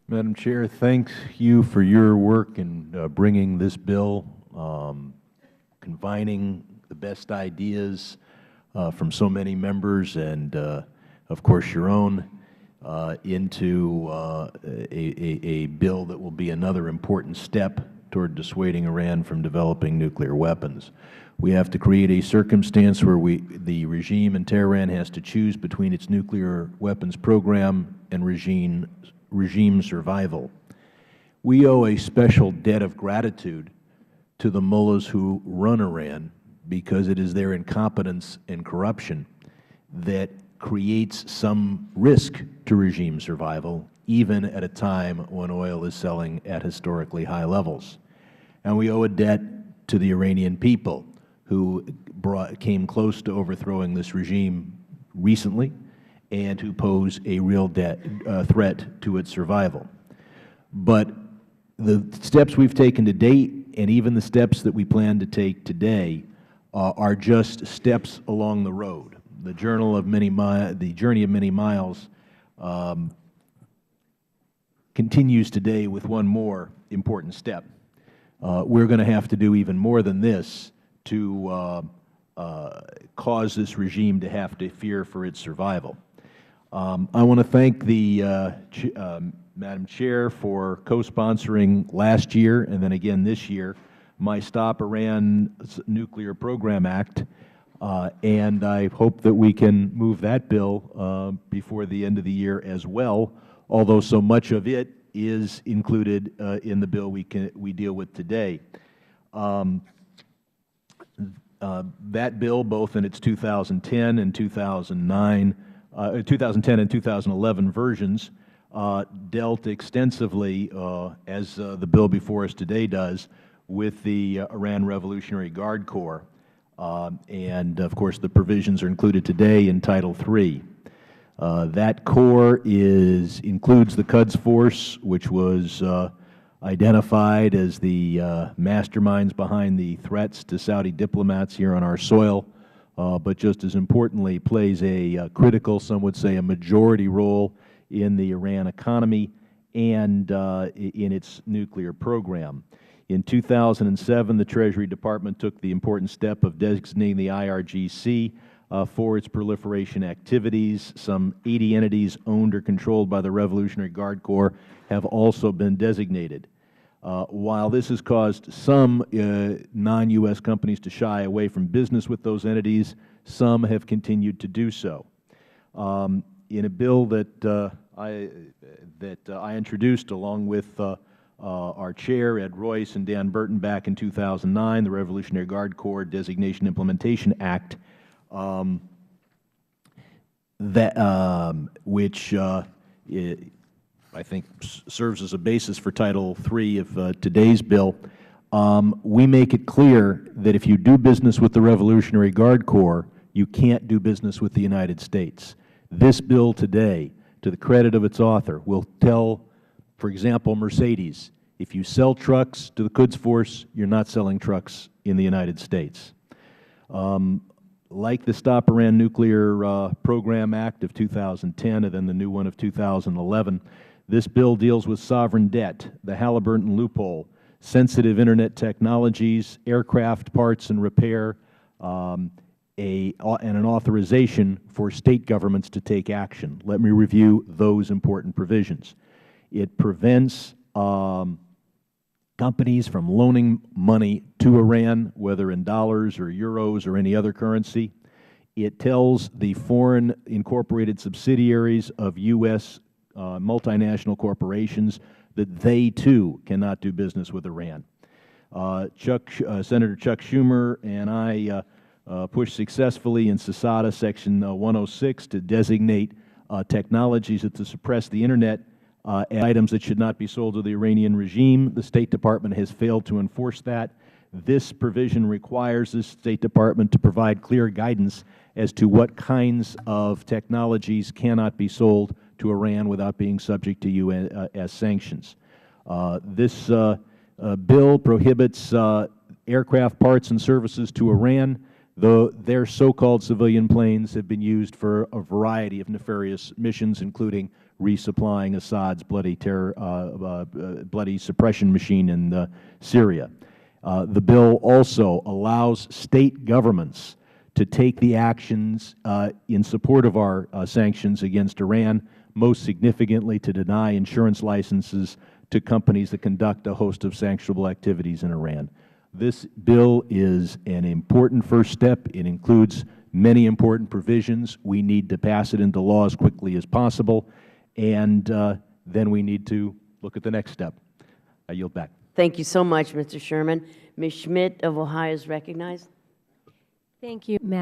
Madam Chair, thanks you for your work in bringing this bill, combining the best ideas from so many members and, of course, your own into a bill that will be another important step toward dissuading Iran from developing nuclear weapons. We have to create a circumstance where the regime in Tehran has to choose between its nuclear weapons program and regime survival. We owe a special debt of gratitude to the mullahs who run Iran, because it is their incompetence and corruption that creates some risk to regime survival, even at a time when oil is selling at historically high levels. And we owe a debt to the Iranian people who came close to overthrowing this regime recently and who pose a real threat to its survival. But the steps we've taken to date, and even the steps that we plan to take today, are just steps along the road. The Journey of Many Miles continues today with one more important step. We're going to have to do even more than this to cause this regime to have to fear for its survival. I want to thank the Madam Chair for co-sponsoring last year and then again this year my Stop Iran Nuclear Program Act, and I hope that we can move that bill before the end of the year as well, although so much of it is included in the bill we deal with today. That bill, both in its 2010 and 2010 and 2011 versions, dealt extensively, as the bill before us today does, with the Iran Revolutionary Guard Corps. And, of course, the provisions are included today in Title III. That corps includes the Quds Force, which was identified as the masterminds behind the threats to Saudi diplomats here on our soil, but just as importantly plays a critical, some would say a majority role in the Iran economy and in its nuclear program. In 2007, the Treasury Department took the important step of designating the IRGC for its proliferation activities. Some 80 entities owned or controlled by the Revolutionary Guard Corps have also been designated. While this has caused some non-U.S. companies to shy away from business with those entities, some have continued to do so. In a bill that I introduced along with our chair, Ed Royce, and Dan Burton back in 2009, the Revolutionary Guard Corps Designation Implementation Act, which I think serves as a basis for Title III of today's bill, we make it clear that if you do business with the Revolutionary Guard Corps, you can't do business with the United States. This bill today, to the credit of its author, will tell, for example, Mercedes, if you sell trucks to the Quds Force, you're not selling trucks in the United States. Like the Stop Iran Nuclear Program Act of 2010 and then the new one of 2011, this bill deals with sovereign debt, the Halliburton loophole, sensitive Internet technologies, aircraft parts and repair, and an authorization for State governments to take action. Let me review those important provisions. It prevents companies from loaning money to Iran, whether in dollars or euros or any other currency. It tells the foreign incorporated subsidiaries of U.S. Multinational corporations that they, too, cannot do business with Iran. Senator Chuck Schumer and I pushed successfully in CISADA Section 106 to designate technologies that to suppress the Internet items that should not be sold to the Iranian regime. The State Department has failed to enforce that. This provision requires the State Department to provide clear guidance as to what kinds of technologies cannot be sold to Iran without being subject to U.S. sanctions. This bill prohibits aircraft parts and services to Iran, though their so-called civilian planes have been used for a variety of nefarious missions, including resupplying Assad's bloody suppression machine in Syria. The bill also allows state governments to take the actions in support of our sanctions against Iran, most significantly to deny insurance licenses to companies that conduct a host of sanctionable activities in Iran. This bill is an important first step. It includes many important provisions. We need to pass it into law as quickly as possible, and then we need to look at the next step. I yield back. Thank you so much, Mr. Sherman. Ms. Schmidt of Ohio is recognized. Thank you, Madam